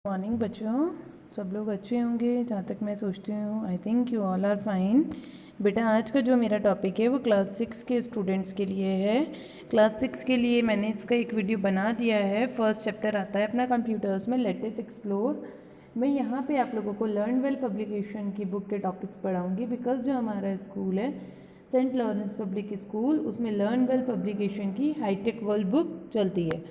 Morning बच्चों, सब लोग अच्छे होंगे जहाँ तक मैं सोचती हूँ। I think you all are fine. बेटा आज का जो मेरा टॉपिक है वो क्लास 6 के स्टूडेंट्स के लिए है। क्लास 6 के लिए मैंने इसका एक वीडियो बना दिया है। फर्स्ट चैप्टर आता है अपना कंप्यूटर्स में, लेट अस एक्सप्लोर। मैं यहाँ पे आप लोगों को लर्न वेल पब्लिकेशन की बुक के टॉपिक्स पढ़ाऊँगी, बिकॉज जो हमारा स्कूल है सेंट लॉरेंस पब्लिक स्कूल, उसमें लर्न वेल पब्लिकेशन की हाईटेक वर्ल्ड बुक चलती है।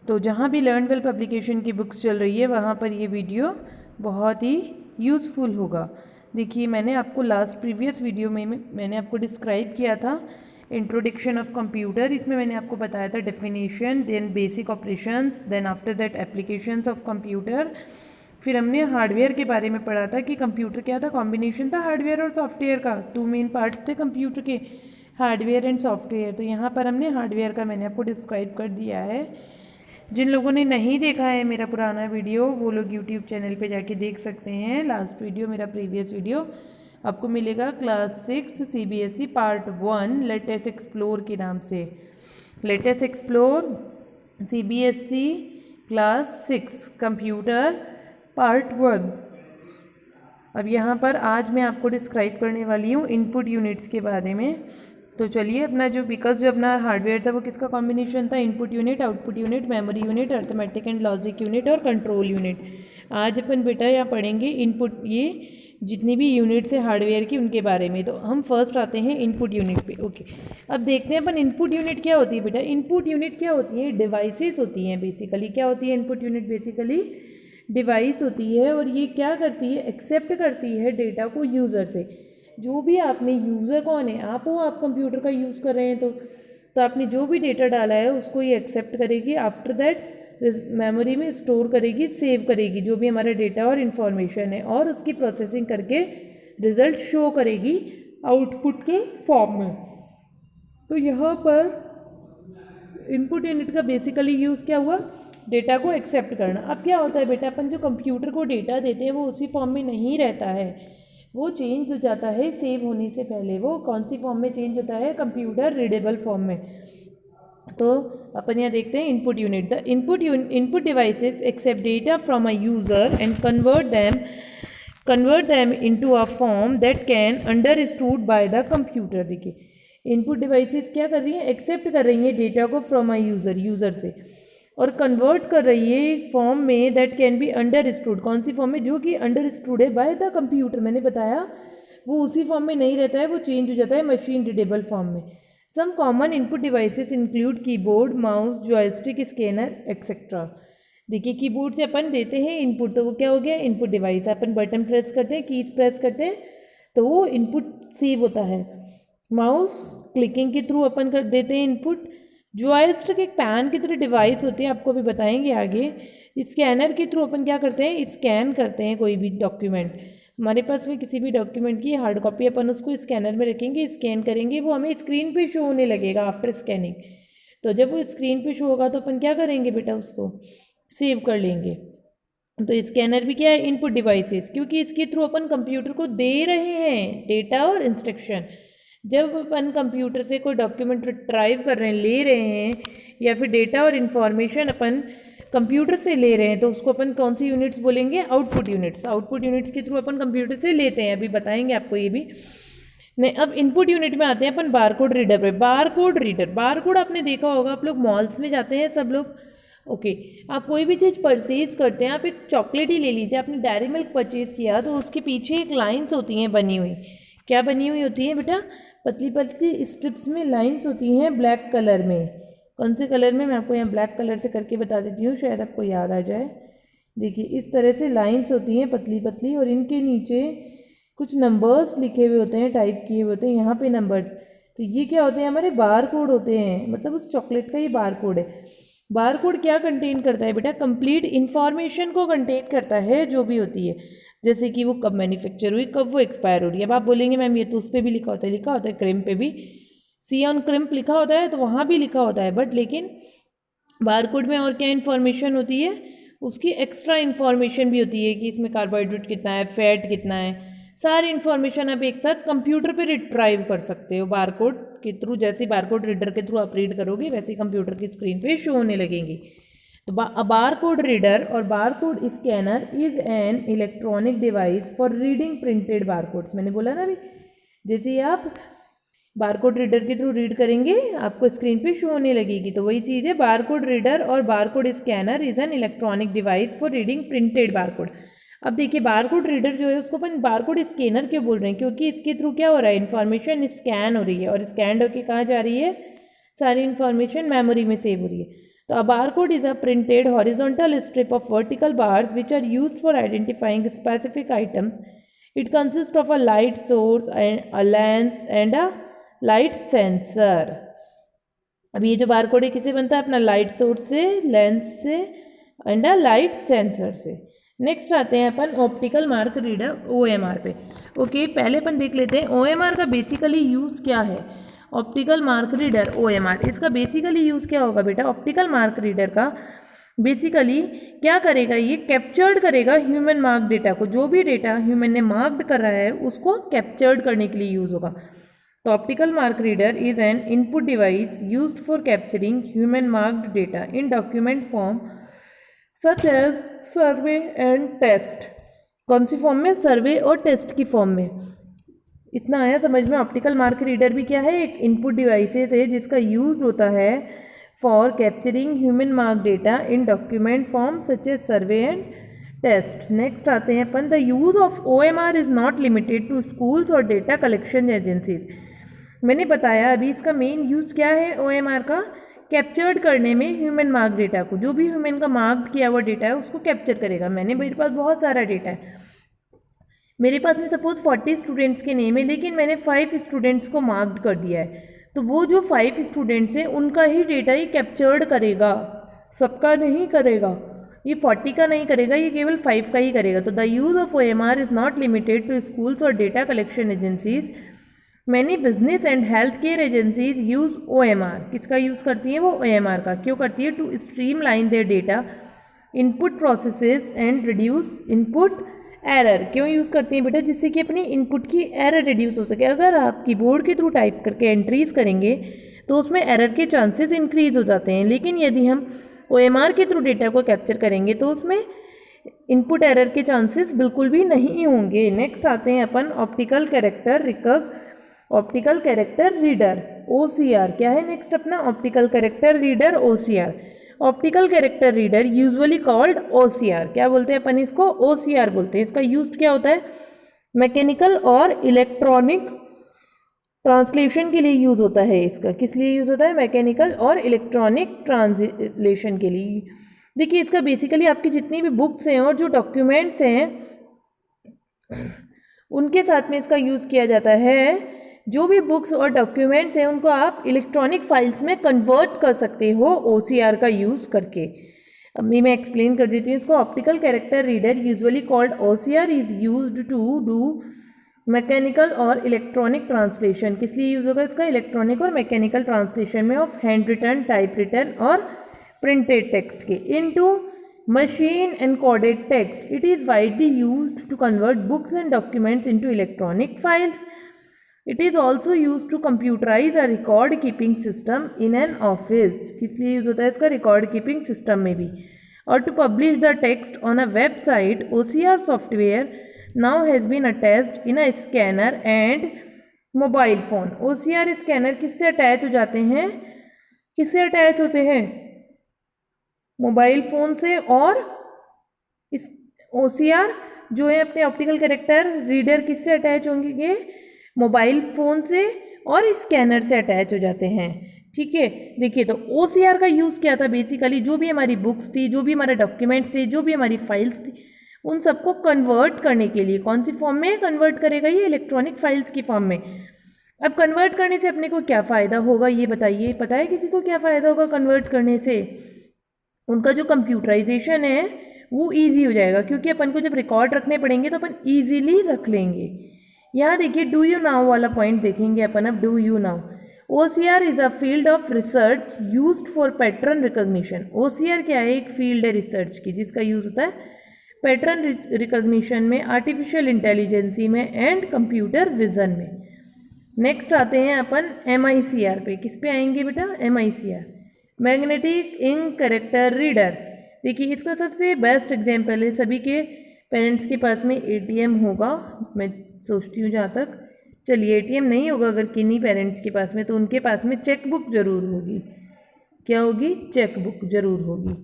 तो जहाँ भी लर्न वेल पब्लिकेशन की बुक्स चल रही है वहाँ पर ये वीडियो बहुत ही यूज़फुल होगा। देखिए, मैंने आपको लास्ट प्रीवियस वीडियो में मैंने आपको डिस्क्राइब किया था इंट्रोडक्शन ऑफ कंप्यूटर। इसमें मैंने आपको बताया था definition, then basic operations, then after that applications of computer. फिर हमने हार्डवेयर के बारे में पढ़ा था कि कंप्यूटर क्या था, कॉम्बिनेशन था हार्डवेयर और सॉफ्टवेयर का। टू मेन पार्ट्स थे कंप्यूटर के, हार्डवेयर एंड सॉफ्टवेयर। तो यहाँ पर हमने हार्डवेयर का मैंने आपको डिस्क्राइब कर दिया है। जिन लोगों ने नहीं देखा है मेरा पुराना वीडियो, वो लोग यूट्यूब चैनल पे जाके देख सकते हैं। लास्ट वीडियो, मेरा प्रीवियस वीडियो आपको मिलेगा class 6 CBSE part 1 let us explore के नाम से। Let us explore CBSE class 6 computer part 1। अब यहाँ पर आज मैं आपको डिस्क्राइब करने वाली हूँ इनपुट यूनिट्स के बारे में। तो चलिए, अपना जो बिकॉज जो अपना हार्डवेयर था वो किसका कॉम्बिनेशन था, input unit, output unit, memory unit, arithmetic and logic unit और कंट्रोल यूनिट। आज अपन बेटा यहाँ पढ़ेंगे इनपुट, ये जितनी भी यूनिट्स है हार्डवेयर की उनके बारे में। तो हम फर्स्ट आते हैं इनपुट यूनिट पे। ओके, अब देखते हैं अपन इनपुट यूनिट क्या होती है। बेटा इनपुट यूनिट क्या होती है, डिवाइसेस होती हैं बेसिकली। क्या होती है इनपुट यूनिट, बेसिकली डिवाइस होती है। और ये क्या करती है, एक्सेप्ट करती है डेटा को यूज़र से। जो भी आपने, यूज़र कौन है, आप हो, आप कंप्यूटर का यूज़ कर रहे हैं तो आपने जो भी डेटा डाला है उसको ये एक्सेप्ट करेगी। आफ्टर दैट मेमोरी में स्टोर करेगी, सेव करेगी जो भी हमारा डेटा और इन्फॉर्मेशन है, और उसकी प्रोसेसिंग करके रिजल्ट शो करेगी आउटपुट के फॉर्म में। तो यहाँ पर इनपुट यूनिट का बेसिकली यूज़ क्या हुआ, डेटा को एक्सेप्ट करना। अब क्या होता है बेटा, अपन जो कंप्यूटर को डेटा देते हैं वो उसी फॉर्म में नहीं रहता है, वो चेंज हो जाता है सेव होने से पहले। वो कौन सी फॉर्म में चेंज होता है, कंप्यूटर रीडेबल फॉर्म में। तो अपन यहाँ देखते हैं input unit. The input devices accept data from a user and convert them into a form that can understood by the computer. देखिए, इनपुट डिवाइसेस क्या कर रही हैं, एक्सेप्ट कर रही हैं डेटा को फ्रॉम अ यूज़र से, और कन्वर्ट कर रही है एक फॉर्म में दैट कैन बी अंडरस्टूड। कौन सी फॉर्म में, जो कि अंडरस्टूड है बाय द कंप्यूटर। मैंने बताया वो उसी फॉर्म में नहीं रहता है, वो चेंज हो जाता है मशीन रीडेबल फॉर्म में। Some common input devices include keyboard, mouse, joystick, scanner etcetera. देखिए, कीबोर्ड से अपन देते हैं इनपुट, तो वो क्या हो गया, इनपुट डिवाइस। अपन बटन प्रेस करते हैं, कीज प्रेस करते हैं तो वो इनपुट सेव होता है। माउस क्लिकिंग के थ्रू अपन कर देते हैं इनपुट। जॉयस्टिक एक पैन की तरह डिवाइस होती है, आपको भी बताएंगे आगे। स्कैनर के थ्रू अपन क्या करते हैं, स्कैन करते हैं कोई भी डॉक्यूमेंट। हमारे पास में किसी भी डॉक्यूमेंट की हार्ड कॉपी, अपन उसको स्कैनर में रखेंगे, स्कैन करेंगे, वो हमें स्क्रीन पे शो होने लगेगा आफ्टर स्कैनिंग। तो जब वो स्क्रीन पे शो होगा तो अपन क्या करेंगे बेटा, उसको सेव कर लेंगे। तो स्कैनर भी क्या है, इनपुट डिवाइसेस, क्योंकि इसके थ्रू अपन कंप्यूटर को दे रहे हैं डेटा और इंस्ट्रक्शन। जब अपन कंप्यूटर से कोई डॉक्यूमेंट रिट्राइव कर रहे हैं, ले रहे हैं, या फिर डेटा और इन्फॉर्मेशन अपन कंप्यूटर से ले रहे हैं, तो उसको अपन कौन सी यूनिट्स बोलेंगे, आउटपुट यूनिट्स। आउटपुट यूनिट्स के थ्रू अपन कंप्यूटर से लेते हैं, अभी बताएंगे आपको ये भी। नहीं, अब इनपुट यूनिट में आते हैं अपन बारकोड रीडर पे। बारकोड रीडर, बारकोड आपने देखा होगा, आप लोग मॉल्स में जाते हैं सब लोग। ओके, आप कोई भी चीज़ परचेज करते हैं, आप एक चॉकलेट ही ले लीजिए, आपने डेयरी मिल्क परचेज़ किया तो उसके पीछे एक लाइन्स होती हैं बनी हुई। क्या बनी हुई होती है बेटा, पतली पतली स्ट्रिप्स में लाइन्स होती हैं ब्लैक कलर में। कौन से कलर में, मैं आपको यहाँ ब्लैक कलर से करके बता देती हूँ, शायद आपको याद आ जाए। देखिए, इस तरह से लाइन्स होती हैं पतली पतली, और इनके नीचे कुछ नंबर्स लिखे हुए होते हैं, टाइप किए हुए होते हैं यहाँ पे नंबर्स। तो ये क्या होते हैं, हमारे बार कोड होते हैं, मतलब उस चॉकलेट का ये बार कोड है। बार कोड क्या कंटेन करता है बेटा, कंप्लीट इन्फॉर्मेशन को कंटेन करता है जो भी होती है, जैसे कि वो कब मैन्युफैक्चर हुई, कब वो एक्सपायर हो रही है। अब आप बोलेंगे मैम ये तो उस पर भी लिखा होता है, लिखा होता है क्रिम पे भी, सी ऑन क्रिम लिखा होता है तो वहाँ भी लिखा होता है, बट लेकिन बारकोड में और क्या इन्फॉर्मेशन होती है, उसकी एक्स्ट्रा इन्फॉर्मेशन भी होती है कि इसमें कार्बोहाइड्रेट कितना है, फैट कितना है, सारी इन्फॉर्मेशन आप एक साथ कंप्यूटर पे रिट्राइव कर सकते हो बारकोड के थ्रू। जैसे बारकोड रीडर के थ्रू आप रीड करोगे, वैसे कंप्यूटर की स्क्रीन पे शो होने लगेंगी। तो बार कोड रीडर और bar code scanner is an electronic device for reading printed bar codes. मैंने बोला ना अभी, जैसे ही आप बार कोड रीडर के थ्रू रीड करेंगे आपको स्क्रीन पे शो होने लगेगी, तो वही चीज़ है, बार कोड रीडर और bar code scanner is an electronic device for reading printed bar code. अब देखिए बार कोड रीडर जो है उसको अपन बार कोड स्कैनर क्यों बोल रहे हैं, क्योंकि इसके थ्रू क्या हो रहा है, इन्फॉर्मेशन स्कैन हो रही है और स्कैन होकर कहाँ जा रही है, सारी इन्फॉर्मेशन मेमोरी में सेव हो रही है। तो a barcode is a printed horizontal strip of vertical bars which are used for identifying specific items. It consists of a light source and a lens and a light sensor. अब ये जो barcode है किसे बनता है, अपना light source से, lens से एंड अ लाइट सेंसर से। नेक्स्ट आते हैं अपन ऑप्टिकल मार्क रीडर OMR पे। ओके, पहले अपन देख लेते हैं OMR का बेसिकली यूज़ क्या है। ऑप्टिकल मार्क रीडर OMR, इसका बेसिकली यूज़ क्या होगा बेटा, ऑप्टिकल मार्क रीडर का बेसिकली क्या करेगा, ये कैप्चर्ड करेगा ह्यूमन मार्क डेटा को, जो भी डेटा ह्यूमन ने मार्क्ड कर रहा है उसको कैप्चर्ड करने के लिए यूज़ होगा। तो optical mark reader is an input device used for capturing human marked data in document form such as survey and test. कौन सी फॉर्म में, सर्वे और टेस्ट की फॉर्म में। इतना आया समझ में। ऑप्टिकल मार्क रीडर भी क्या है, एक इनपुट डिवाइसेस है जिसका यूज होता है for capturing human mark data in document form such as survey and test. Next आते हैं अपन, the use of OMR is not limited to schools और डेटा कलेक्शन एजेंसीज। मैंने बताया अभी इसका मेन यूज क्या है OMR का, कैप्चर्ड करने में ह्यूमन मार्क डेटा को, जो भी ह्यूमन का मार्क किया हुआ डेटा है उसको कैप्चर करेगा। मेरे पास बहुत सारा डेटा है, मेरे पास में सपोज 40 स्टूडेंट्स के नेम है, लेकिन मैंने 5 स्टूडेंट्स को मार्क्ड कर दिया है, तो वो जो 5 स्टूडेंट्स हैं उनका ही डेटा ही कैप्चर्ड करेगा, सबका नहीं करेगा, ये 40 का नहीं करेगा, ये केवल 5 का ही करेगा। तो the use of OMR is not limited to schools और data collection agencies. Many business and health care agencies use OMR। किसका यूज़ करती हैं वो, OMR का। क्यों करती है, to streamline their data input processes and reduce input error. क्यों यूज़ करती हैं बेटा, जिससे कि अपनी इनपुट की एरर रिड्यूस हो सके। अगर आप कीबोर्ड के थ्रू टाइप करके एंट्रीज करेंगे तो उसमें एरर के चांसेस इंक्रीज हो जाते हैं, लेकिन यदि हम OMR के थ्रू डेटा को कैप्चर करेंगे तो उसमें इनपुट एरर के चांसेस बिल्कुल भी नहीं होंगे। नेक्स्ट आते हैं अपन ऑप्टिकल कैरेक्टर रीडर OCR। क्या है नेक्स्ट अपना, optical character reader OCR। Optical character reader usually called OCR। क्या बोलते हैं अपन इसको, OCR बोलते हैं। इसका यूज क्या होता है, मैकेनिकल और इलेक्ट्रॉनिक ट्रांसलेशन के लिए यूज़ होता है। इसका किस लिए यूज़ होता है, मैकेनिकल और इलेक्ट्रॉनिक ट्रांसलेशन के लिए। देखिए इसका बेसिकली आपकी जितनी भी बुक्स हैं और जो डॉक्यूमेंट्स हैं उनके साथ में इसका यूज़ किया जाता है। जो भी बुक्स और डॉक्यूमेंट्स हैं उनको आप इलेक्ट्रॉनिक फाइल्स में कन्वर्ट कर सकते हो OCR का यूज़ करके। अब मैं एक्सप्लेन कर देती हूँ इसको। Optical character reader usually called OCR is used to do mechanical और इलेक्ट्रॉनिक ट्रांसलेशन। किस लिए यूज़ होगा इसका, इलेक्ट्रॉनिक और मैकेनिकल ट्रांसलेशन में of handwritten, typewritten और प्रिंटेड टेक्स्ट के into machine encoded text. It is widely used to convert books and documents into electronic files. It is also used to computerize a record keeping system in an office। किस लिए use होता है इसका, record keeping system में भी। और to publish the text on a website, OCR software now has been attached in a scanner and mobile phone। OCR scanner किससे attach हो जाते हैं, किससे अटैच होते हैं, मोबाइल फ़ोन से। और इस OCR जो है अपने ऑप्टिकल कैरेक्टर रीडर किससे अटैच होंगे, मोबाइल फ़ोन से और स्कैनर से अटैच हो जाते हैं। ठीक है, देखिए तो OCR का यूज़ क्या था, बेसिकली जो भी हमारी बुक्स थी, जो भी हमारे डॉक्यूमेंट्स थे, जो भी हमारी फाइल्स थी, उन सबको कन्वर्ट करने के लिए। कौन सी फॉर्म में कन्वर्ट करेगा, ये इलेक्ट्रॉनिक फाइल्स की फॉर्म में। अब कन्वर्ट करने से अपने को क्या फ़ायदा होगा ये बताइए, पता है किसी को क्या फ़ायदा होगा कन्वर्ट करने से, उनका जो कंप्यूटराइजेशन है वो ईजी हो जाएगा, क्योंकि अपन को जब रिकॉर्ड रखने पड़ेंगे तो अपन ईजीली रख लेंगे। यहाँ देखिए डू यू नाउ वाला पॉइंट देखेंगे अपन अब, do you now. OCR is a field of research used for pattern recognition. OCR क्या है, एक फील्ड है रिसर्च की जिसका यूज़ होता है पैटर्न रिकॉग्निशन में, आर्टिफिशियल इंटेलिजेंसी में एंड कंप्यूटर विजन में। नेक्स्ट आते हैं अपन MICR पे। किस पे आएंगे बेटा, MICR, magnetic ink character reader. देखिए इसका सबसे बेस्ट एग्जाम्पल है, सभी के पेरेंट्स के पास में एटीएम होगा, मैं सोचती हूँ जहाँ तक। चलिए एटीएम नहीं होगा अगर किन्हीं पेरेंट्स के पास में, तो उनके पास में चेक बुक जरूर होगी। क्या होगी? चेक बुक जरूर होगी।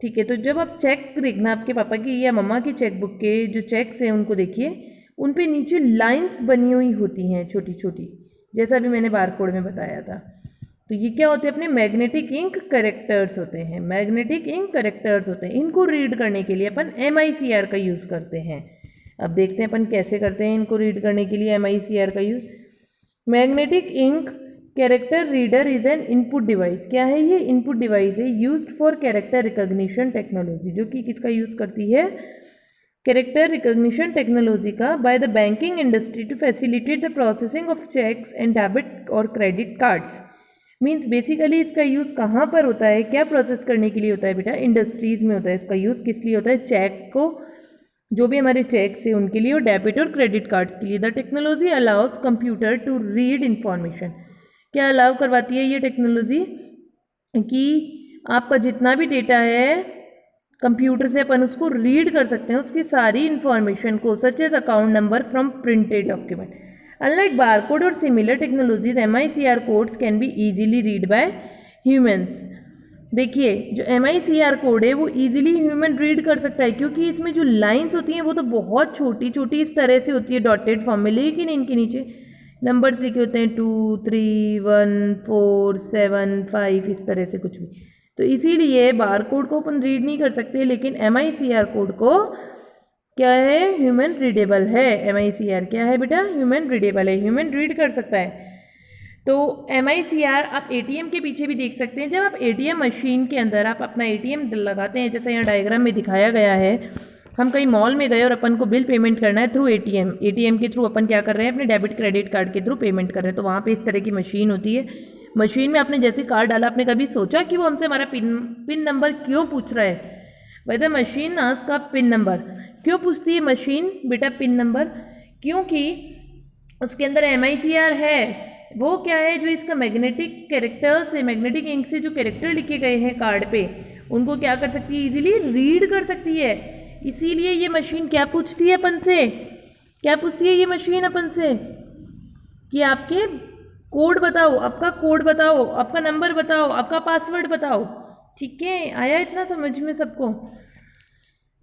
ठीक है, तो जब आप चेक देखना आपके पापा की या मम्मा की चेक बुक के जो चेक्स हैं उनको देखिए, उन पे नीचे लाइंस बनी हुई होती हैं छोटी छोटी, जैसा भी मैंने बारकोड में बताया था। तो ये क्या होते हैं? अपने मैग्नेटिक इंक करेक्टर्स होते हैं, मैग्नेटिक इंक करेक्टर्स होते हैं। इनको रीड करने के लिए अपन MICR का यूज़ करते हैं। अब देखते हैं अपन कैसे करते हैं इनको रीड करने के लिए MICR का use. Magnetic ink character reader is an input device. क्या है ये? इनपुट डिवाइस है used for character recognition technology, जो कि किसका यूज़ करती है? कैरेक्टर रिकॉग्निशन टेक्नोलॉजी का, by the banking industry to facilitate the processing of cheques and debit और क्रेडिट कार्ड्स। मीन्स बेसिकली इसका यूज़ कहाँ पर होता है, क्या प्रोसेस करने के लिए होता है बेटा? इंडस्ट्रीज़ में होता है। इसका यूज़ किस लिए होता है? चेक को, जो भी हमारे चेक्स है उनके लिए, और डेबिट और क्रेडिट कार्ड्स के लिए। The technology allows computer to read information. क्या अलाउ करवाती है ये टेक्नोलॉजी? कि आपका जितना भी डेटा है कंप्यूटर से अपन उसको रीड कर सकते हैं, उसकी सारी इन्फॉर्मेशन को, such as account number from printed document. Unlike barcode और similar technologies, MICR codes can be easily read by humans. देखिए जो MICR कोड है वो इजीली ह्यूमन रीड कर सकता है, क्योंकि इसमें जो लाइंस होती हैं वो तो बहुत छोटी छोटी इस तरह से होती है डॉटेड फॉर्म में, लेकिन इनके नीचे नंबर्स लिखे होते हैं 2 3 1 4 7 5 इस तरह से कुछ भी। तो इसीलिए बार कोड को अपन रीड नहीं कर सकते, लेकिन MICR कोड को क्या है? ह्यूमन रीडेबल है। MICR क्या है बेटा? ह्यूमन रीडेबल है, ह्यूमन रीड कर सकता है। तो MICR आप ATM के पीछे भी देख सकते हैं। जब आप ATM मशीन के अंदर आप अपना ATM लगाते हैं, जैसा यहाँ डायग्राम में दिखाया गया है, हम कहीं मॉल में गए और अपन को बिल पेमेंट करना है थ्रू ATM के थ्रू अपन क्या कर रहे हैं? अपने डेबिट क्रेडिट कार्ड के थ्रू पेमेंट कर रहे हैं। तो वहाँ पे इस तरह की मशीन होती है। मशीन में आपने जैसे कार्ड डाला, आपने कभी सोचा कि वो हमसे हमारा पिन नंबर क्यों पूछ रहा है? भाई द मशीन आस्क का पिन नंबर। क्यों पूछती है मशीन बेटा पिन नंबर? क्योंकि उसके अंदर MICR है। वो क्या है? जो इसका मैग्नेटिक कैरेक्टर्स है, मैग्नेटिक इंक से जो कैरेक्टर लिखे गए हैं कार्ड पे, उनको क्या कर सकती है? इजीली रीड कर सकती है। इसीलिए ये मशीन क्या पूछती है अपन से? क्या पूछती है ये मशीन अपन से? कि आपके कोड बताओ, आपका कोड बताओ, आपका नंबर बताओ, आपका पासवर्ड बताओ। ठीक है, आया इतना समझ में सबको?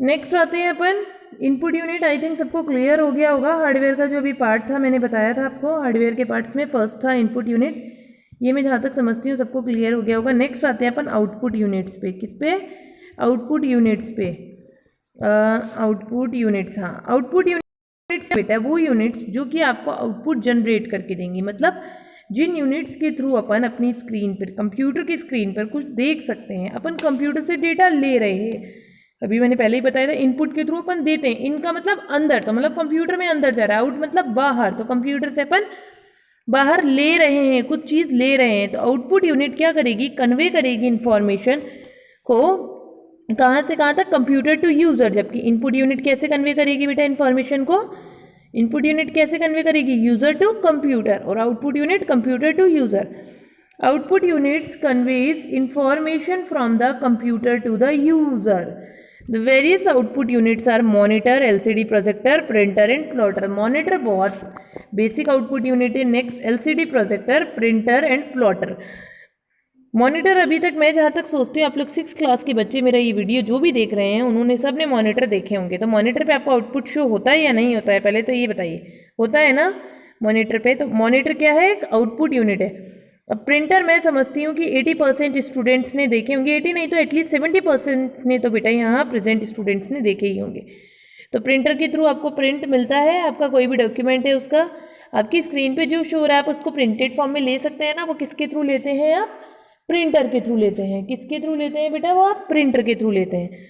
नेक्स्ट आते हैं अपन इनपुट यूनिट। आई थिंक सबको क्लियर हो गया होगा। हार्डवेयर का जो भी पार्ट था मैंने बताया था आपको, हार्डवेयर के पार्ट्स में फर्स्ट था इनपुट यूनिट। ये मैं जहाँ तक समझती हूँ सबको क्लियर हो गया होगा। नेक्स्ट आते हैं अपन आउटपुट यूनिट्स पे। किस पे? आउटपुट यूनिट्स पे। आउटपुट यूनिट्स, हाँ आउटपुट यूनिट्स बेटा वो यूनिट्स जो कि आपको आउटपुट जनरेट करके देंगी। मतलब जिन यूनिट्स के थ्रू अपन अपनी स्क्रीन पर, कंप्यूटर की स्क्रीन पर कुछ देख सकते हैं। अपन कंप्यूटर से डेटा ले रहे हैं, अभी मैंने पहले ही बताया था, इनपुट के थ्रू अपन देते हैं। इनका मतलब अंदर, तो मतलब कंप्यूटर में अंदर जा रहा है। आउट मतलब बाहर, तो कंप्यूटर से अपन बाहर ले रहे हैं, कुछ चीज़ ले रहे हैं। तो आउटपुट यूनिट क्या करेगी? कन्वे करेगी इंफॉर्मेशन को कहाँ से कहाँ तक? Computer to user. जबकि इनपुट यूनिट कैसे कन्वे करेगी बेटा इंफॉर्मेशन को? इनपुट यूनिट कैसे कन्वे करेगी? यूज़र टू कंप्यूटर, और output unit computer to user. Output units conveys information from the computer to the user. The various output units are monitor, LCD projector, printer and plotter. Monitor बहुत basic output unit है। Next LCD projector, printer and plotter. Monitor अभी तक मैं जहाँ तक सोचती हूँ आप लोग 6th क्लास के बच्चे मेरा ये वीडियो जो भी देख रहे हैं उन्होंने सब ने मॉनिटर देखे होंगे। तो मॉनिटर पे आपको आउटपुट शो होता है या नहीं होता है? पहले तो ये बताइए, होता है ना मॉनिटर पे? तो मॉनिटर क्या है? एक आउटपुट यूनिट है। अब प्रिंटर मैं समझती हूँ कि 80% स्टूडेंट्स ने देखे होंगे, 80 नहीं तो एटलीस्ट 70% ने तो बेटा यहाँ प्रेजेंट स्टूडेंट्स ने देखे ही होंगे। तो प्रिंटर के थ्रू आपको प्रिंट मिलता है, आपका कोई भी डॉक्यूमेंट है उसका आपकी स्क्रीन पे जो शो हो रहा है आप उसको प्रिंटेड फॉर्म में ले सकते हैं ना। वो किसके थ्रू लेते हैं आप? प्रिंटर के थ्रू लेते हैं। किसके थ्रू लेते हैं बेटा? वो आप प्रिंटर के थ्रू लेते हैं।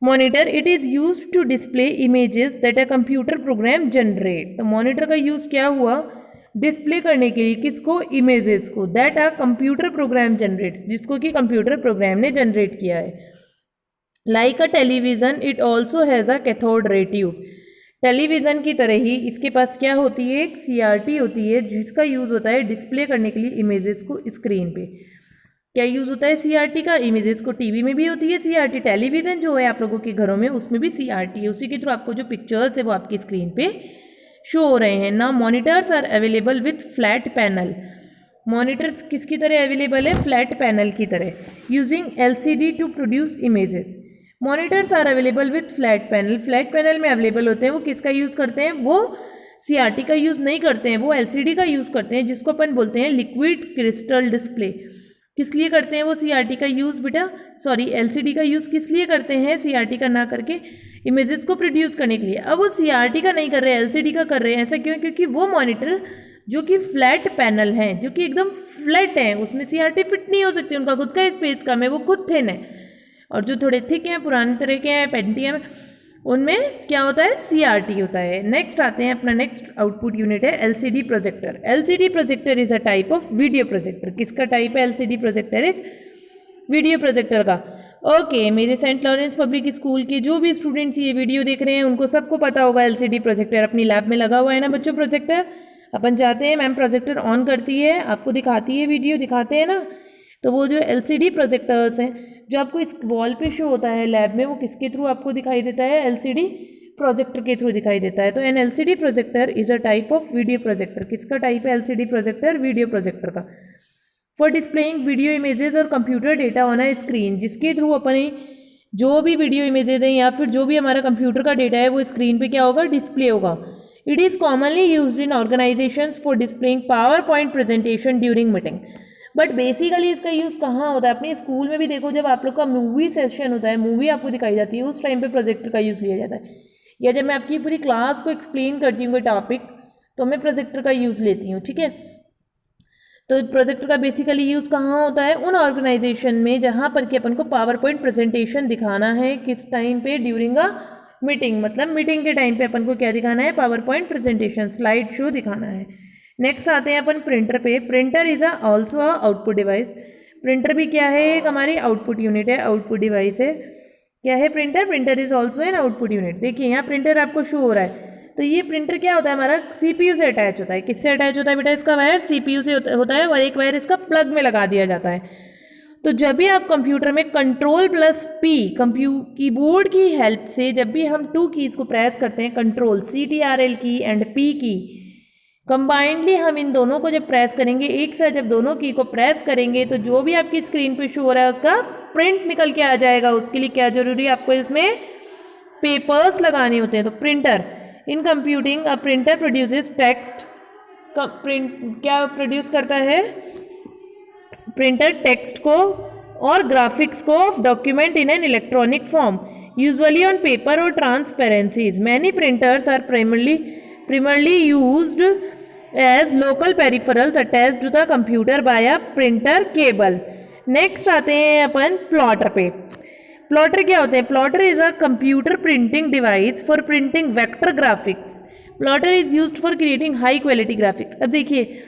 Monitor it is use to display images that a computer program generate. तो मॉनिटर का यूज़ क्या हुआ? डिस्प्ले करने के लिए किसको? इमेजेस को, that a computer program generates, जिसको कि कंप्यूटर प्रोग्राम ने जनरेट किया है। Like a television it also has a cathode ray tube. Television की तरह ही इसके पास क्या होती है? एक CRT होती है जिसका यूज़ होता है डिस्प्ले करने के लिए इमेजेस को स्क्रीन पे। क्या यूज़ होता है सीआरटी का? इमेजेस को टीवी में भी होती है सीआरटी, टेलीविज़न जो है आप लोगों के घरों में उसमें भी सीआरटी है, उसी के थ्रू आपको जो पिक्चर्स है वो आपकी स्क्रीन पे शो हो रहे हैं ना। Monitors are available with flat panel, monitors किसकी तरह अवेलेबल है? फ्लैट पैनल की तरह, using LCD to produce images. Monitors are available with flat panel, flat panel में अवेलेबल होते हैं, वो किसका यूज़ करते हैं? वो सीआरटी का यूज़ नहीं करते हैं, वो एलसीडी का यूज़ करते हैं, जिसको अपन बोलते हैं लिक्विड क्रिस्टल डिस्प्ले। किस लिए करते हैं वो सीआरटी का यूज़ बेटा, सॉरी एलसीडी का यूज़ किस लिए करते हैं सीआरटी का ना करके? इमेजेस को प्रोड्यूस करने के लिए। अब वो सीआरटी का नहीं कर रहे हैं, एलसीडी का कर रहे हैं, ऐसा क्यों? क्योंकि वो मॉनिटर जो कि फ्लैट पैनल हैं, जो कि एकदम फ्लैट हैं, उसमें सीआरटी फिट नहीं हो सकती, उनका खुद का स्पेस कम है, वो खुद थिन है। और जो थोड़े थिक हैं, पुराने तरह के हैं, पेंटियम, उनमें क्या होता है? सीआरटी होता है। नेक्स्ट आते हैं, अपना नेक्स्ट आउटपुट यूनिट है LCD projector. LCD projector is a type of video projector. किसका टाइप है एलसीडी प्रोजेक्टर? एक वीडियो प्रोजेक्टर का। ओके, मेरे सेंट लॉरेंस पब्लिक स्कूल के जो भी स्टूडेंट्स ये वीडियो देख रहे हैं उनको सबको पता होगा एलसीडी प्रोजेक्टर अपनी लैब में लगा हुआ है ना बच्चों। प्रोजेक्टर अपन जाते हैं, मैम प्रोजेक्टर ऑन करती है, आपको दिखाती है वीडियो, दिखाते हैं ना, तो वो जो एलसीडी प्रोजेक्टर्स हैं जो आपको इस वॉल पे शो होता है लैब में, वो किसके थ्रू आपको दिखाई देता है? एलसीडी प्रोजेक्टर के थ्रू दिखाई देता है। तो an LCD projector is a type of video projector. किसका टाइप है एलसीडी प्रोजेक्टर? वीडियो प्रोजेक्टर का। फॉर डिस्प्लेइंग वीडियो इमेजेस और computer data on a screen, जिसके थ्रू अपने जो भी वीडियो इमेजेस हैं या फिर जो भी हमारा कंप्यूटर का डेटा है वो स्क्रीन पे क्या होगा? डिस्प्ले होगा। It is commonly used in organisations for displaying power point presentation during meeting. But basically इसका यूज़ कहाँ होता है? अपने स्कूल में भी देखो, जब आप लोग का मूवी सेशन होता है, मूवी आपको दिखाई जाती है, उस टाइम पे प्रोजेक्टर का यूज़ लिया जाता है। या जब मैं आपकी पूरी क्लास को एक्सप्लेन करती हूँ कोई टॉपिक, तो मैं प्रोजेक्टर का यूज़ लेती हूँ, ठीक है। तो प्रोजेक्टर का बेसिकली यूज़ कहाँ होता है? उन ऑर्गेनाइजेशन में जहाँ पर कि अपन को पावर पॉइंट प्रेजेंटेशन दिखाना है। किस टाइम पे? ड्यूरिंग अ मीटिंग, मतलब मीटिंग के टाइम पे अपन को क्या दिखाना है? Power point presentation, slide show दिखाना है। नेक्स्ट आते हैं अपन प्रिंटर पे। Printer is also a output device. Printer भी क्या है? एक हमारी आउटपुट यूनिट है, आउटपुट डिवाइस है। क्या है printer? Printer is also an output unit. देखिए यहाँ प्रिंटर आपको शो हो रहा है, तो ये प्रिंटर क्या होता है? हमारा सीपीयू से अटैच होता है। किससे अटैच होता है बेटा? इसका वायर सीपीयू से होता है और एक वायर इसका प्लग में लगा दिया जाता है। तो जब भी आप कंप्यूटर में कंट्रोल प्लस पी कीबोर्ड की हेल्प से जब भी हम टू कीज़ को प्रेस करते हैं, कंट्रोल CTRL की एंड पी की, कंबाइंडली हम इन दोनों को जब प्रेस करेंगे, एक साथ जब दोनों की को प्रेस करेंगे, तो जो भी आपकी स्क्रीन पे शो हो रहा है उसका प्रिंट निकल के आ जाएगा। उसके लिए क्या जरूरी है? आपको इसमें पेपर्स लगाने होते हैं। तो printer in computing a printer produces text. Print क्या प्रोड्यूस करता है? प्रिंटर टेक्स्ट को और ग्राफिक्स को of document in an electronic form, usually on paper और transparencies. Many printers are primarily used as local peripherals attached to the computer by a printer cable. Next आते हैं अपन plotter पे। Plotter क्या होते हैं? Plotter is a computer printing device for printing vector graphics. Plotter is used for creating high quality graphics. अब देखिए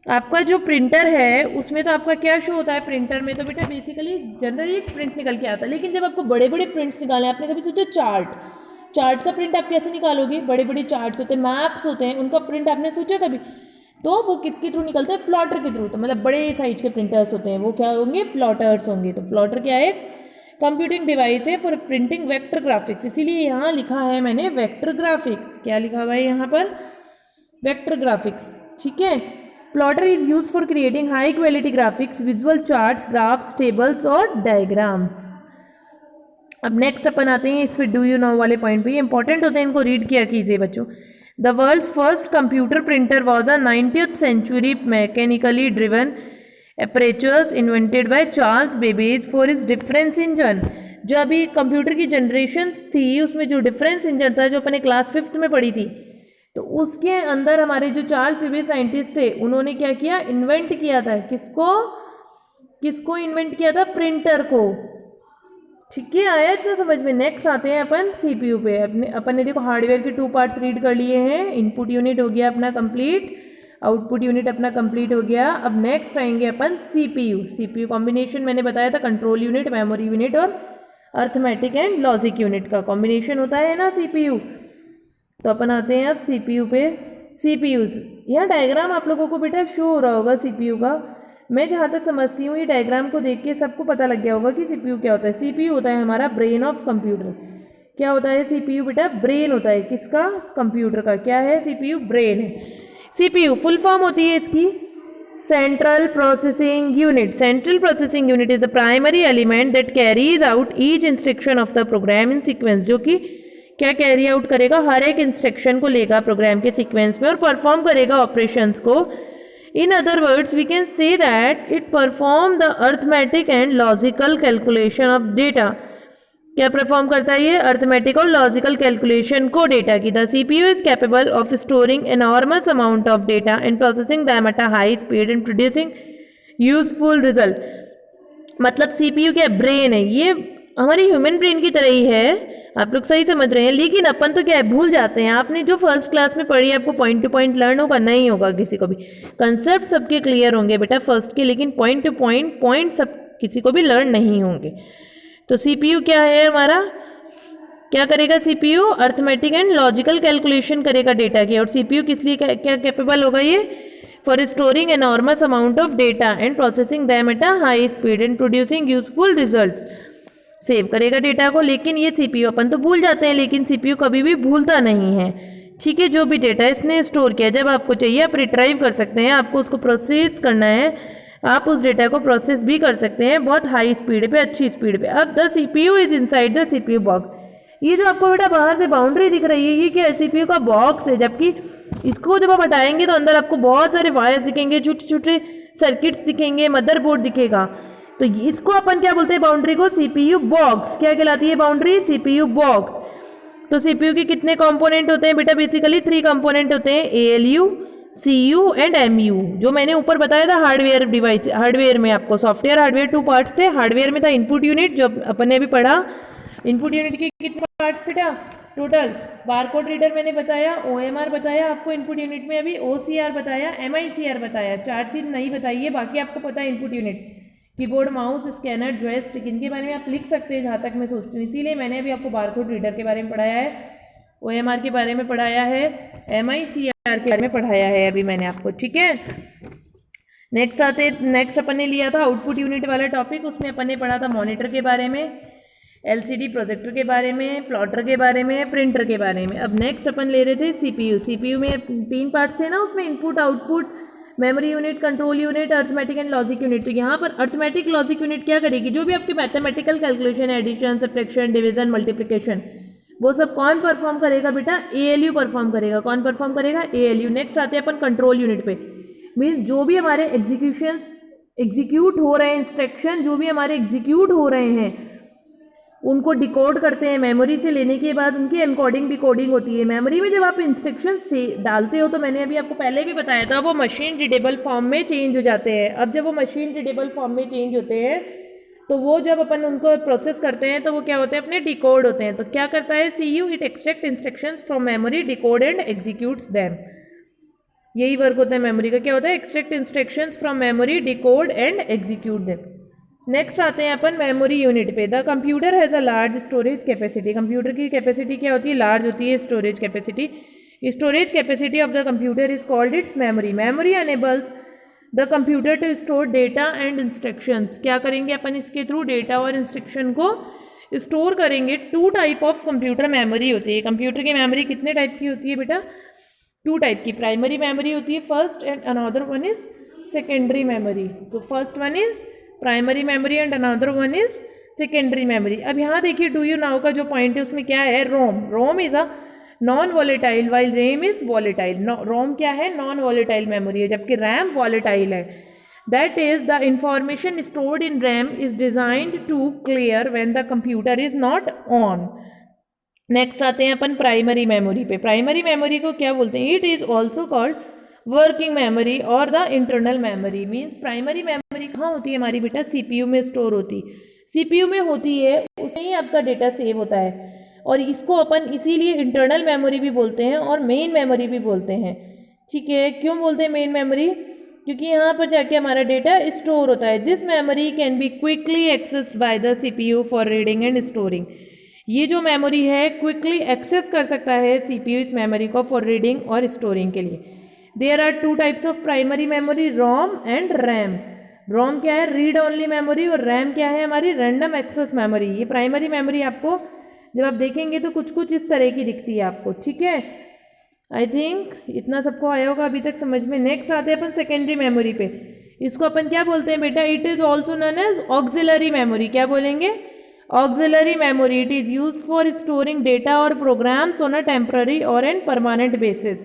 आपका जो प्रिंटर है उसमें तो आपका क्या शो होता है? प्रिंटर में तो बेटा बेसिकली जनरली एक प्रिंट निकल के आता है, लेकिन जब आपको बड़े बड़े प्रिंट्स निकाले, आपने कभी सोचा चार्ट का प्रिंट आप कैसे निकालोगे? बड़े बड़े चार्ट्स होते हैं, मैप्स होते हैं, उनका प्रिंट आपने सोचा कभी? तो वो किसके थ्रू निकलते हैं? प्लॉटर के थ्रू। तो मतलब बड़े साइज के प्रिंटर्स होते हैं, वो क्या होंगे? प्लॉटर्स होंगे। तो प्लॉटर क्या है? कंप्यूटिंग डिवाइस है फॉर प्रिंटिंग वेक्टर ग्राफिक्स। इसीलिए यहाँ लिखा है मैंने वेक्टर ग्राफिक्स। क्या लिखा हुआ है यहाँ पर? वेक्टर ग्राफिक्स, ठीक है। Plotter is use for creating high quality graphics, visual charts, graphs, tables और डायग्राम्स। अब नेक्स्ट अपन आते हैं इस पर डू यू नो वाले पॉइंट पे। इंपॉर्टेंट होते हैं, इनको रीड किया कीजिए बच्चों। The world's first computer printer was a 90th century mechanically driven apparatus invented by Charles Babbage for is difference engine. जो अभी कंप्यूटर की जनरेशन थी उसमें जो डिफरेंस इंजन था, जो अपने क्लास 5th में पढ़ी थी, तो उसके अंदर हमारे जो चार्ल्स बेबेज साइंटिस्ट थे उन्होंने क्या किया? इन्वेंट किया था। किसको इन्वेंट किया था? प्रिंटर को। ठीक है, आया इतना समझ में। नेक्स्ट आते हैं अपन सीपीयू पे। अपन ने देखो हार्डवेयर के 2 पार्ट्स रीड कर लिए हैं। इनपुट यूनिट हो गया अपना कंप्लीट, आउटपुट यूनिट अपना कंप्लीट हो गया। अब नेक्स्ट आएंगे अपन सीपीयू कॉम्बिनेशन मैंने बताया था, कंट्रोल यूनिट, मेमोरी यूनिट और अर्थमेटिक एंड लॉजिक यूनिट का कॉम्बिनेशन होता है ना सीपीयू। तो अपन आते हैं अब सीपीयू पे। सीपीयूज, यहाँ डायग्राम आप लोगों को बेटा शो हो रहा होगा सीपीयू का। मैं जहाँ तक समझती हूँ ये डायग्राम को देख के सबको पता लग गया होगा कि सीपीयू क्या होता है। सीपीयू होता है हमारा ब्रेन ऑफ कंप्यूटर। क्या होता है सीपीयू बेटा? ब्रेन होता है किसका? कंप्यूटर का। क्या है? सीपीयू ब्रेन है। सीपीयू फुल फॉर्म होती है इसकी central processing unit. Central processing unit is the primary element that carries out each instruction of the program in sequence. जो कि क्या कैरी आउट करेगा? हर एक इंस्ट्रक्शन को लेगा प्रोग्राम के सीक्वेंस में और परफॉर्म करेगा ऑपरेशंस को। In other words we can say that it perform the arithmetic and logical calculation of data. क्या परफॉर्म करता है ये? अर्थमेटिक और लॉजिकल कैलकुलेशन को डेटा की। The CPU is capable of storing enormous amount of data and processing them at a high speed and producing useful result. मतलब CPU क्या? Brain है। ये हमारी ह्यूमन ब्रेन की तरह ही है, आप लोग सही समझ रहे हैं। लेकिन अपन तो क्या है, भूल जाते हैं। आपने जो फर्स्ट क्लास में पढ़ी आपको पॉइंट टू पॉइंट लर्न होगा, नहीं होगा किसी को भी। कंसेप्ट सबके क्लियर होंगे बेटा फर्स्ट के, लेकिन पॉइंट टू पॉइंट सब किसी को भी लर्न नहीं होंगे। तो सीपीयू क्या है हमारा? क्या करेगा CPU? Arithmetic and logical calculation करेगा डेटा की। और सीपीयू किस लिए क्या कैपेबल होगा ये? For storing enormous amount of data and processing them at a high speed and producing useful results. Save करेगा डेटा को। लेकिन ये सीपीयू अपन तो भूल जाते हैं, लेकिन सीपीयू कभी भी भूलता नहीं है। ठीक है, जो भी डेटा इसने स्टोर किया, जब आपको चाहिए आप रिट्राइव कर सकते हैं। आपको उसको प्रोसेस करना है, आप उस डेटा को प्रोसेस भी कर सकते हैं बहुत हाई स्पीड पे, अच्छी स्पीड पे। अब the CPU is inside the CPU box. ये जो आपको बेटा बाहर से बाउंड्री दिख रही है, ये क्या है? सीपीयू का बॉक्स है। जबकि इसको जब आप हटाएंगे तो अंदर आपको बहुत सारे वायर्स दिखेंगे, छोटे छोटे सर्किट्स दिखेंगे, मदरबोर्ड दिखेगा। तो इसको अपन क्या बोलते हैं? बाउंड्री को सीपीयू बॉक्स। क्या कहलाती है बाउंड्री? CPU box. तो सीपीयू के कितने कंपोनेंट होते हैं बेटा? बेसिकली 3 कंपोनेंट होते हैं, एएलयू, सीयू एंड एमयू। जो मैंने ऊपर बताया था हार्डवेयर डिवाइस, हार्डवेयर में आपको सॉफ्टवेयर हार्डवेयर 2 पार्ट्स थे। हार्डवेयर में था इनपुट यूनिट, जो अपन ने अभी पढ़ा। इनपुट यूनिट के कितने पार्ट्स थे बेटा टोटल? बारकोड रीडर मैंने बताया, ओएमआर बताया आपको इनपुट यूनिट में, अभी ओसीआर बताया, एमआईसीआर बताया। 4 चीज नहीं बताई है, बाकी आपको पता है input unit. Keyboard, mouse, scanner, joystick, इनके बारे में आप लिख सकते हैं जहाँ तक मैं सोचती हूँ। इसीलिए मैंने अभी आपको बारकोड रीडर के बारे में पढ़ाया है, ओएमआर के बारे में पढ़ाया है, एमआईसीआर के बारे में पढ़ाया है अभी मैंने आपको। ठीक है, नेक्स्ट अपन ने लिया था आउटपुट यूनिट वाला टॉपिक। उसमें अपन ने पढ़ा था मॉनिटर के बारे में, एलसीडी प्रोजेक्टर के बारे में, प्लॉटर के बारे में, प्रिंटर के बारे में। अब नेक्स्ट अपन ले रहे थे सीपीयू। सीपीयू में 3 पार्ट्स थे ना, उसमें input, output, memory unit, control unit, arithmetic and logic unit. तो यहाँ पर अर्थमेटिक लॉजिक यूनिट क्या करेगी? जो भी आपके mathematical calculation, addition, subtraction, division, multiplication, वो सब कौन परफॉर्म करेगा बेटा? एएलयू परफॉर्म करेगा। कौन परफॉर्म करेगा? एएलयू। नेक्स्ट आते हैं अपन कंट्रोल यूनिट पे। मीन्स जो भी हमारे एग्जीक्यूट हो रहे हैं इंस्ट्रक्शन, जो भी हमारे एग्जीक्यूट हो रहे हैं उनको डिकोड करते हैं। मेमोरी से लेने के बाद उनकी एनकोडिंग डिकोडिंग होती है। मेमोरी में जब आप इंस्ट्रक्शन से डालते हो तो मैंने अभी आपको पहले भी बताया था, वो मशीन रीडेबल फॉर्म में चेंज हो जाते हैं। अब जब वो मशीन रीडेबल फॉर्म में चेंज होते हैं तो वो जब अपन उनको प्रोसेस करते हैं तो वो क्या होते हैं? अपने डिकोड होते हैं। तो क्या करता है CU? It extract instructions from memory, decode and executes them. यही वर्क होता है मेमोरी का। क्या होता है? Extract instructions from memory, decode and execute them. Next आते हैं अपन मेमोरी यूनिट पे। The computer has a large storage capacity. Computer की कैपेसिटी क्या होती है? लार्ज होती है storage capacity. Storage capacity of the computer is called its memory. Memory enables the computer to store data and instructions. क्या करेंगे अपन इसके थ्रू? डेटा और इंस्ट्रक्शन को स्टोर करेंगे। 2 टाइप ऑफ कंप्यूटर मेमोरी होती है। कंप्यूटर की मेमोरी कितने टाइप की होती है बेटा? 2 टाइप की। प्राइमरी मेमोरी होती है first, and another one is secondary memory. तो first one is primary memory and another one is secondary memory. अब यहाँ देखिए डू यू नाउ का जो पॉइंट है उसमें क्या है? ROM. ROM is a non volatile while RAM is volatile. ROM क्या है? नॉन वॉलेटाइल मेमोरी है, जबकि रैम वॉलेटाइल है। That is the information stored in RAM is designed to clear when the computer is not on. Next आते हैं अपन primary memory पे। Primary memory को क्या बोलते हैं? It is also called working memory और the internal memory. Means primary memory कहाँ होती है हमारी बेटा? सीपीयू में स्टोर होती। सीपीयू में होती है, उसमें ही आपका डेटा सेव होता है। और इसको अपन इसीलिए इंटरनल मेमोरी भी बोलते हैं और मेन मेमोरी भी बोलते हैं। ठीक है, क्यों बोलते हैं मेन मेमोरी? क्योंकि यहाँ पर जाके हमारा डेटा स्टोर होता है। This memory can be quickly accessed by the CPU for reading and storing. ये जो मेमोरी है क्विकली एक्सेस कर सकता है सीपीयू इस मेमोरी को फॉर रीडिंग और स्टोरिंग के लिए। There are 2 types of primary memory, ROM and RAM. ROM क्या है, रीड ओनली मेमोरी, और रैम क्या है हमारी, रैंडम एक्सेस मेमोरी। ये प्राइमरी मेमोरी आपको जब आप देखेंगे तो कुछ कुछ इस तरह की दिखती है आपको, ठीक है। आई थिंक इतना सबको आया होगा अभी तक समझ में। नेक्स्ट आते हैं अपन सेकेंडरी मेमोरी पे। इसको अपन क्या बोलते हैं बेटा, it is also known as auxiliary memory. क्या बोलेंगे, auxiliary memory. It is used for storing data और प्रोग्राम्स ऑन अ टेम्पररी और an permanent basis.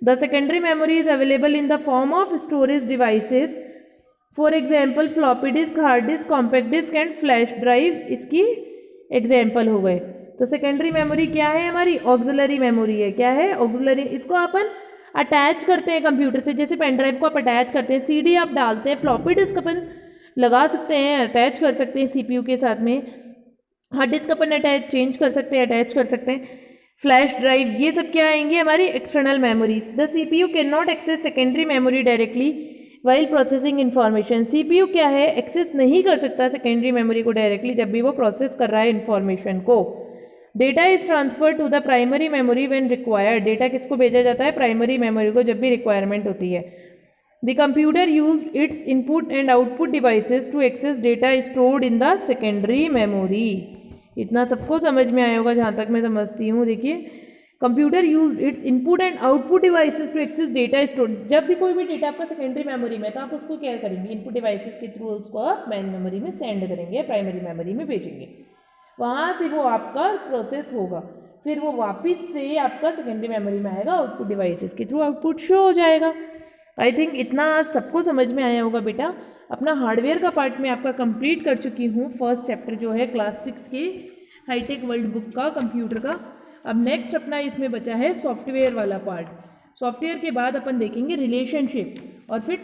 The secondary memory is available in the form of storage devices, for example floppy disk, hard disk, compact disk and flash drive इसकी example हो गए। तो secondary memory क्या है हमारी, auxiliary memory है। क्या है, ऑक्सिलरी। इसको अपन अटैच करते हैं कंप्यूटर से, जैसे पेन ड्राइव को आप अटैच करते हैं, सीडी आप डालते हैं, फ्लॉपी डिस्क अपन लगा सकते हैं, अटैच कर सकते हैं सीपीयू के साथ में, हार्ड डिस्क अपन अटैच चेंज कर सकते हैं, अटैच कर सकते हैं, फ्लैश ड्राइव, ये सब क्या आएंगे हमारी external memories. The CPU can not access secondary memory directly while processing information. CPU क्या है, एक्सेस नहीं कर सकता सेकेंडरी मेमोरी को डायरेक्टली जब भी वो प्रोसेस कर रहा है इन्फॉर्मेशन को। Data is transfer to the primary memory when required. Data किसको भेजा जाता है, प्राइमरी मेमोरी को जब भी रिक्वायरमेंट होती है। The computer use its input and output devices to access data stored in the secondary memory. इतना सबको समझ में आया होगा जहाँ तक मैं समझती हूँ। देखिए, computer use its input and output devices to access data store. जब भी कोई भी डेटा आपका सेकेंडरी मेमोरी में, तो आप उसको क्या करेंगे, इनपुट डिवाइसेस के थ्रू उसको आप मेन मेमोरी में सेंड करेंगे, प्राइमरी मेमोरी में भेजेंगे, वहाँ से वो आपका प्रोसेस होगा, फिर वो वापस से आपका सेकेंडरी मेमोरी में आएगा, आउटपुट डिवाइसेस के थ्रू आउटपुट शो हो जाएगा। आई थिंक इतना सबको समझ में आया होगा बेटा। अपना हार्डवेयर का पार्ट में आपका कंप्लीट कर चुकी हूँ, फर्स्ट चैप्टर जो है क्लास 6 के हाईटेक वर्ल्ड बुक का, कंप्यूटर का। अब नेक्स्ट अपना इसमें बचा है सॉफ्टवेयर वाला पार्ट। सॉफ्टवेयर के बाद अपन देखेंगे रिलेशनशिप और फिर